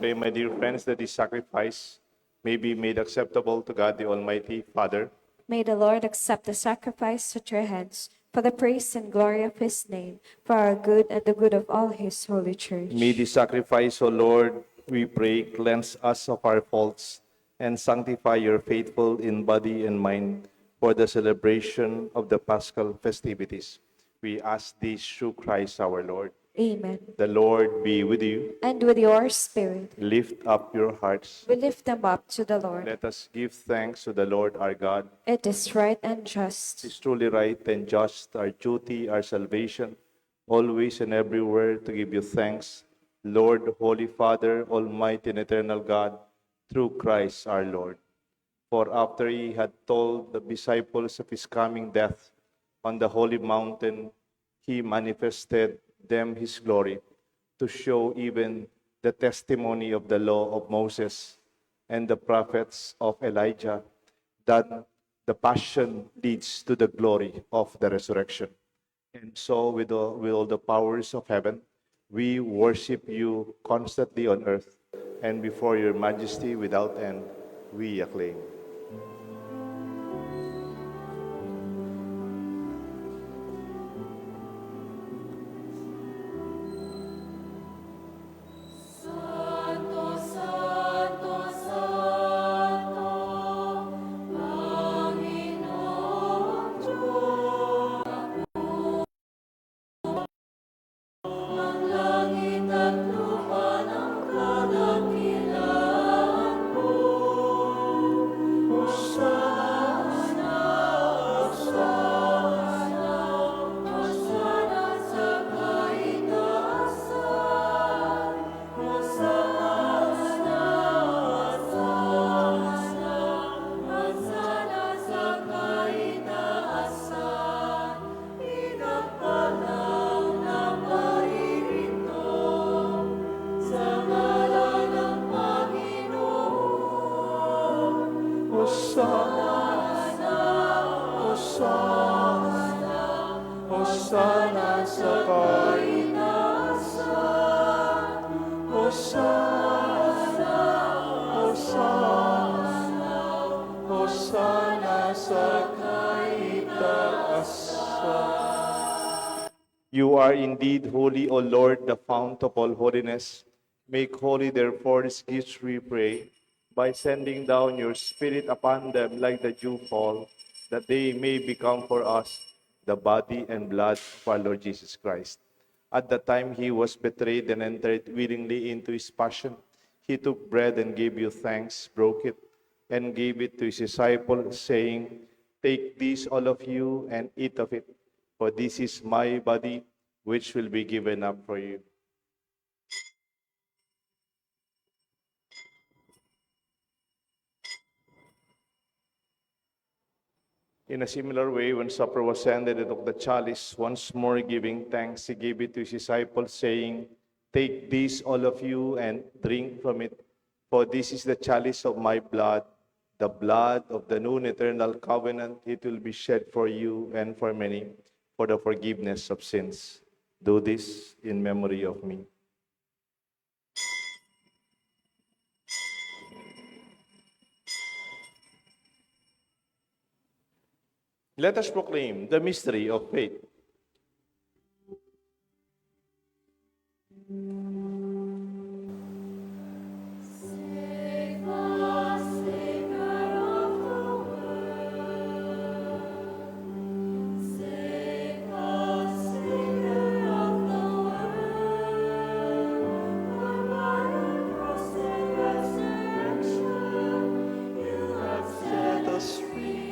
pray, my dear friends, that this sacrifice may be made acceptable to God the Almighty Father. May the Lord accept the sacrifice at your hands for the praise and glory of his name, for our good and the good of all his holy church. May this sacrifice, O Lord, we pray, cleanse us of our faults and sanctify your faithful in body and mind for the celebration of the Paschal festivities. We ask this through Christ our Lord. Amen. The Lord be with you. And with your spirit, Lift up your hearts. we lift them up to the Lord. Let us give thanks to the Lord our God. It is right and just. It is truly right and just, our duty, our salvation, always and everywhere to give you thanks, Lord, Holy Father, Almighty and eternal God, through Christ our Lord. For after he had told the disciples of his coming death on the holy mountain, he manifested them his glory, to show even the testimony of the law of Moses and the prophets of Elijah, that the passion leads to the glory of the resurrection. And so with all the powers of heaven, we worship you constantly on earth, and before your majesty without end, we acclaim. Santo, Santo, Santo, Panginoon Diyos, ang langit at lupa ng kadakilaan mo. Hosana, Hosana, Hosana sa kaitaasan. Hosana, Hosana, Hosana sa kaitaasan. Pinagpalang na paririto sa ngalan ng Panginoon. Hosana, Hosana, Hosana sa kaitaasan. Hosana, Hosana, Hosana sa kaitaasan. You are indeed holy, O Lord, the fount of all holiness. Make holy, therefore, these gifts, we pray, by sending down your Spirit upon them like the dewfall, that they may become for us the body and blood of our Lord Jesus Christ. At the time he was betrayed and entered willingly into his passion, he took bread and gave you thanks, broke it, and gave it to his disciples, saying, "Take this, all of you, and eat of it, for this is my body, which will be given up for you." In a similar way, when supper was ended, he took the chalice, once more giving thanks, he gave it to his disciples, saying, "Take this, all of you, and drink from it, for this is the chalice of my blood, the blood of the new and eternal covenant. It will be shed for you and for many, for the forgiveness of sins. Do this in memory of me." Let us proclaim the mystery of faith. Save us, Savior of the world. Save us, Savior of the world. For by your cross and resurrection, you have set us free.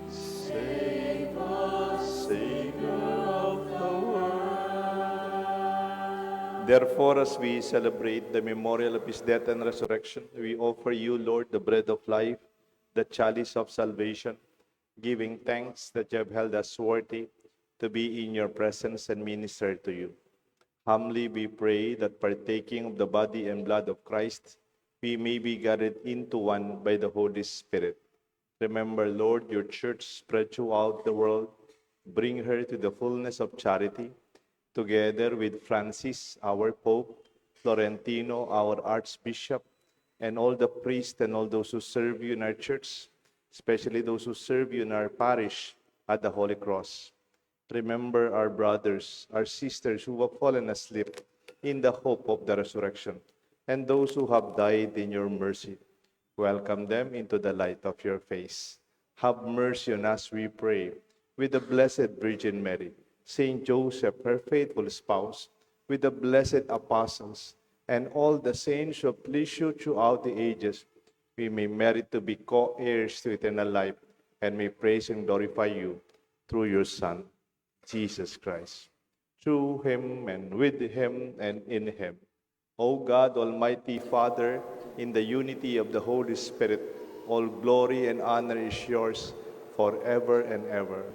Save us, Savior of the world. Therefore, as we celebrate the memorial of his death and resurrection, we offer you, Lord, the bread of life, the chalice of salvation, giving thanks that you have held us worthy to be in your presence and minister to you. Humbly we pray that partaking of the body and blood of Christ, we may be gathered into one by the Holy Spirit. Remember, Lord, your church spread throughout the world. Bring her to the fullness of charity, together with Francis, our Pope, Florentino, our Archbishop, and all the priests and all those who serve you in our church, especially those who serve you in our parish at the Holy Cross. Remember our brothers, our sisters who have fallen asleep in the hope of the resurrection, and those who have died in your mercy. Welcome them into the light of your face. Have mercy on us, we pray, with the Blessed Virgin Mary, Saint Joseph, her faithful spouse, with the blessed apostles, and all the saints who have pleased you throughout the ages, we may merit to be co-heirs to eternal life, and may praise and glorify you through your Son, Jesus Christ. Through him, and with him, and in him. O God, Almighty Father, in the unity of the Holy Spirit, all glory and honor is yours forever and ever.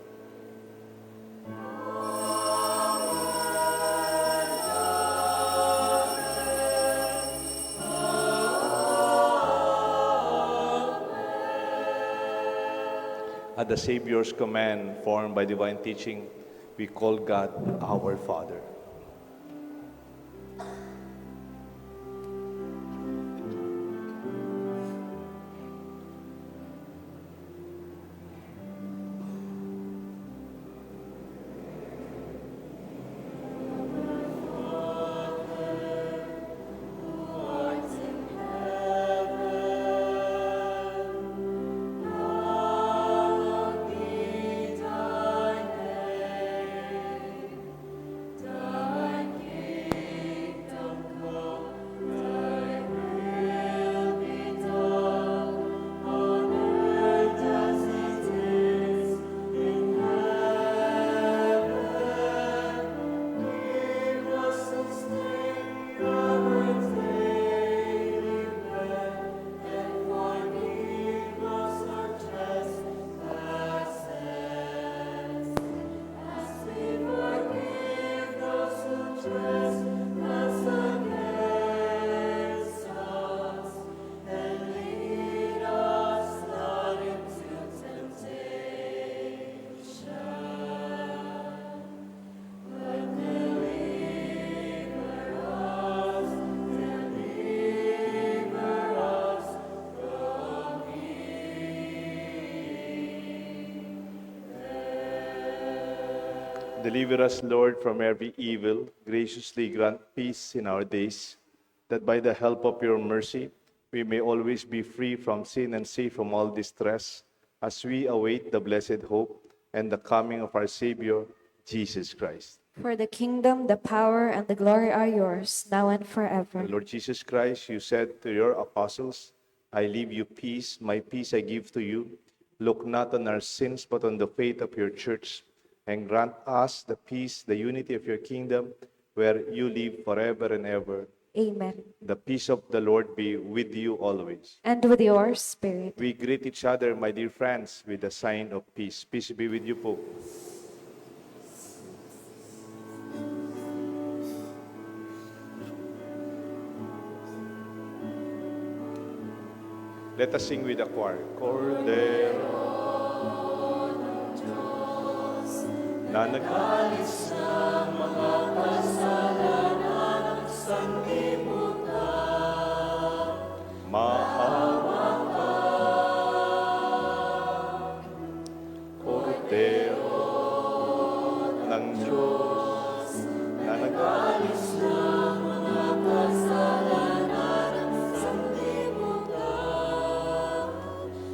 At the Savior's command, formed by divine teaching, we call God our Father. Deliver us, Lord, from every evil. Graciously grant peace in our days, that by the help of your mercy, we may always be free from sin and safe from all distress, as we await the blessed hope and the coming of our Savior, Jesus Christ. For the kingdom, the power, and the glory are yours, now and forever. Lord Jesus Christ, you said to your apostles, I leave you peace, my peace I give to you. Look not on our sins, but on the faith of your church, and grant us the peace, the unity of your kingdom, where you live forever and ever. Amen. The peace of the Lord be with you always. And with your spirit. We greet each other, my dear friends, with the sign of peace. Peace be with you, Pope. Let us sing with the choir. Cordero na nag-alis ng mga kasalanan ng sanlibutan, maawa ka. Cordero ng Diyos na nag-alis ng mga kasalanan ng sanlibutan,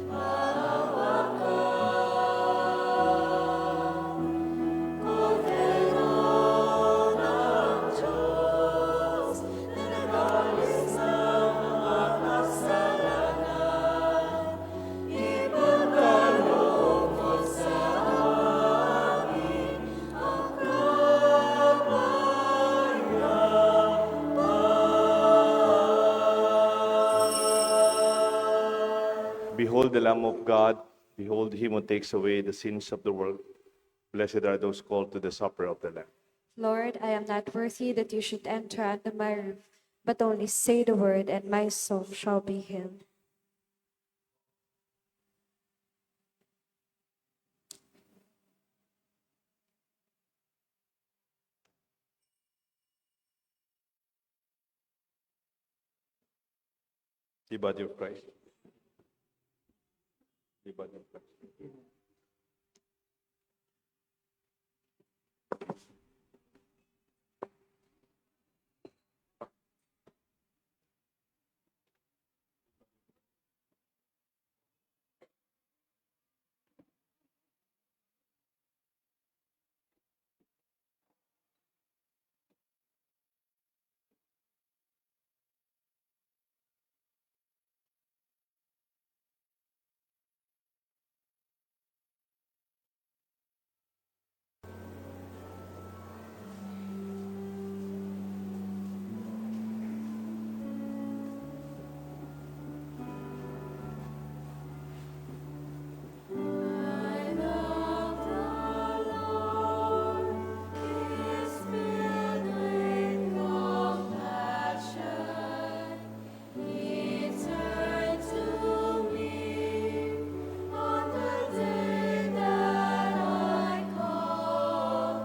maawa ka. Behold the Lamb of God, behold him who takes away the sins of the world. Blessed are those called to the supper of the Lamb. Lord, I am not worthy that you should enter under my roof, but only say the word, and my soul shall be healed. The body of Christ. The body of Christ. I love the Lord, His filled with compassion. He turned to me on the day that I called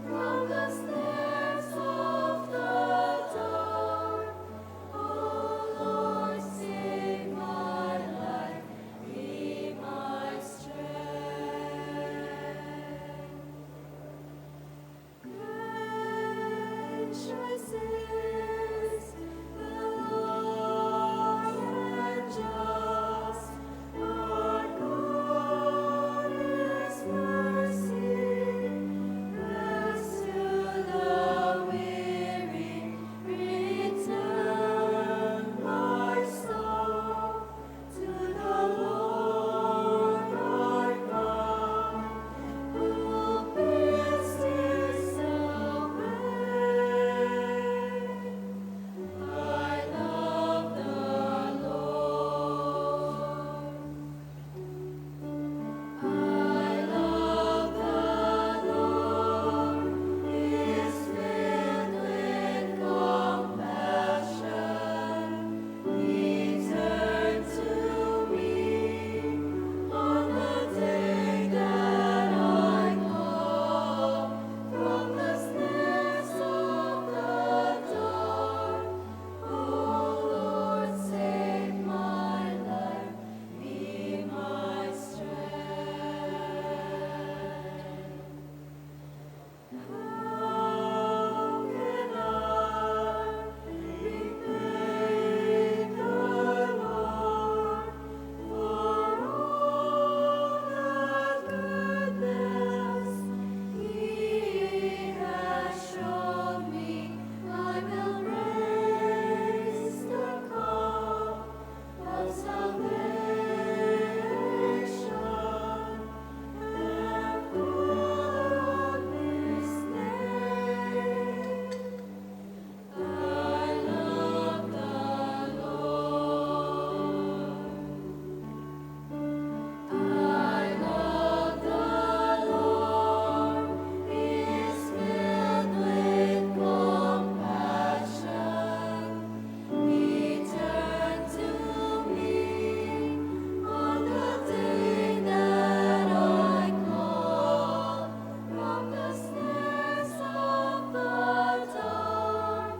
from the snares of the dark. Oh Lord, save my life, be my strength. Gracious is the Lord and just, our God is mercy. Rest to the weary, return my soul to the Lord our God, who bids his away. I love the Lord. I love the Lord, He is filled with compassion. He turned to me on the day that I called from the snares of the dark. Oh Lord, save my life, be my strength. How can I repay the Lord for all the goodness He has shown me? I will raise the cup of salvation and call on His name. I love the Lord. I love the Lord. He is filled with compassion. He turned to me on the day that I called from the snares of the dark.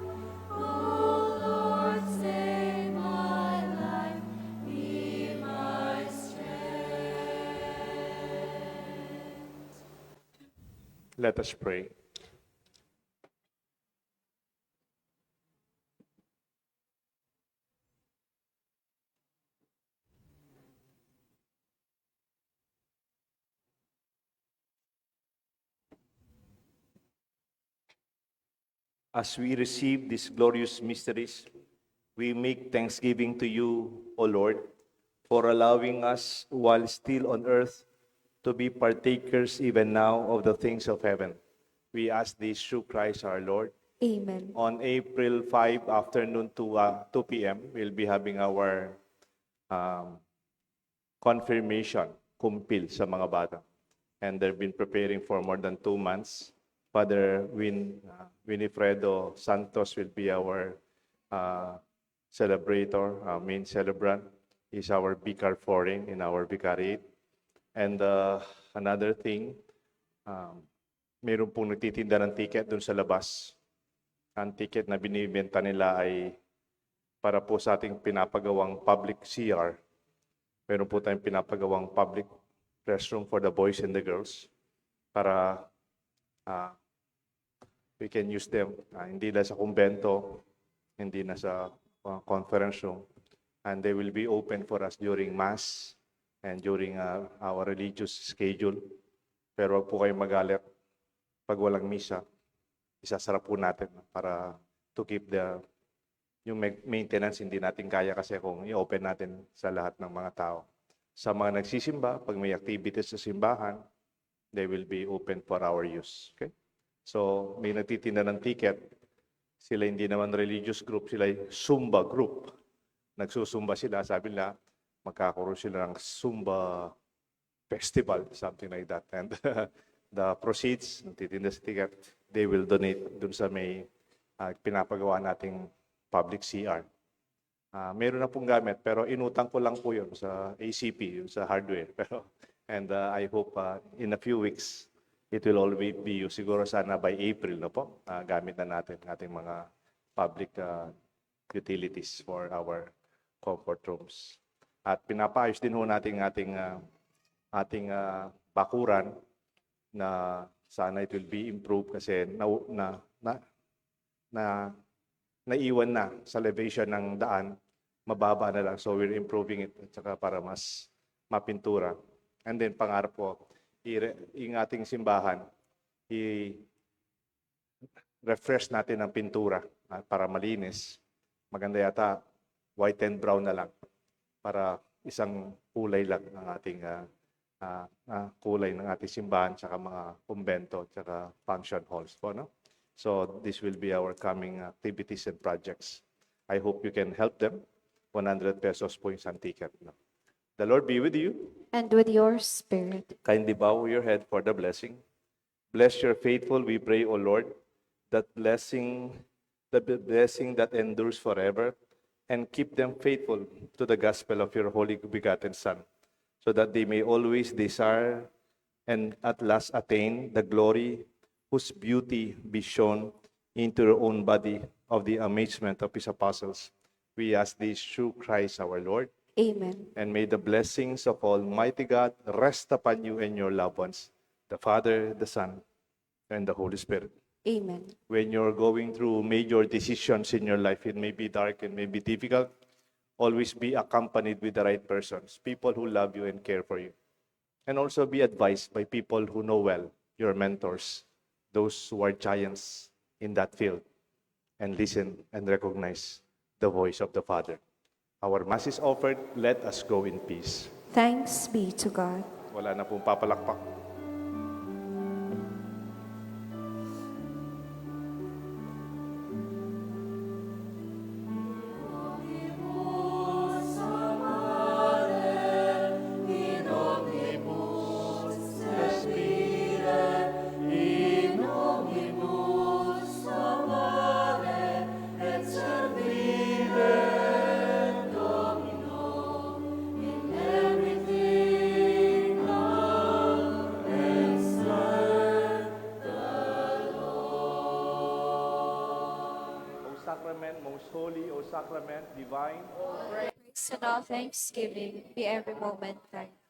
Oh Lord, save my life, be my strength. Let us pray. As we receive these glorious mysteries, we make thanksgiving to you, O Lord, for allowing us, while still on earth, to be partakers even now of the things of heaven. We ask this through Christ our Lord. Amen. On April 5, afternoon to 2 p.m., we'll be having our confirmation, kumpil sa mga bata. And they've been preparing for more than 2 months. Father Winifredo Santos will be our celebrator, main celebrant. He's our vicar foreign in our vicariate. And another thing, meron pong nagtitinda ng ticket dun sa labas. Ang ticket na binibenta nila ay para po sa ating pinapagawang public CR. Meron po tayong pinapagawang public restroom for the boys and the girls para we can use them. Hindi na sa kumbento, hindi na sa conference room. And they will be open for us during Mass and during our religious schedule. Pero huwag po kayong magalit pag walang misa. Isasara po natin para to keep yung maintenance hindi natin kaya kasi kung i-open natin sa lahat ng mga tao. Sa mga nagsisimba, pag may activities sa simbahan, they will be open for our use. Okay? So, may nagtitinda ng ticket. Sila hindi naman religious group, sila Zumba group. Nagsusumba sila, sabi nila, magkakaroon sila ng Zumba festival, something like that. And the proceeds, nagtitinda sa ticket, they will donate dun sa may pinapagawa nating public CR. Meron na pong gamit, pero inutang ko lang po yun sa ACP, yun sa hardware. And I hope in a few weeks, it will always be used. Siguro sana by April na po, gamit na natin ating mga public utilities for our comfort rooms. At pinapaayos din ho natin ating bakuran na sana it will be improved kasi naiwan na sa elevation ng daan, mababa na lang. So we're improving it at saka para mas mapintura. And then pangarap po, yung ating simbahan, i-refresh natin ang pintura para malinis. Maganda yata, white and brown na lang para isang kulay lang ng ating kulay ng ating simbahan tsaka mga kumbento tsaka function halls po, no? So this will be our coming activities and projects. I hope you can help them. 100 pesos po yung isang ticket. No? The Lord be with you. And with your spirit. Kindly bow your head for the blessing. Bless your faithful, we pray, O Lord, that blessing, the blessing that endures forever, and keep them faithful to the gospel of your holy begotten Son, so that they may always desire and at last attain the glory whose beauty be shown into your own body of the amazement of his apostles. We ask this through Christ our Lord. Amen. And may the blessings of Almighty God rest upon you and your loved ones, the Father, the Son, and the Holy Spirit. Amen. When you're going through major decisions in your life, it may be dark, it may be difficult, always be accompanied with the right persons, people who love you and care for you. And also be advised by people who know well, your mentors, those who are giants in that field, and listen and recognize the voice of the Father. Our Mass is offered. Let us go in peace. Thanks be to God. Wala na pong papalakpak. Sacrament, most holy, O sacrament divine, Praise and all thanksgiving be every moment thanked.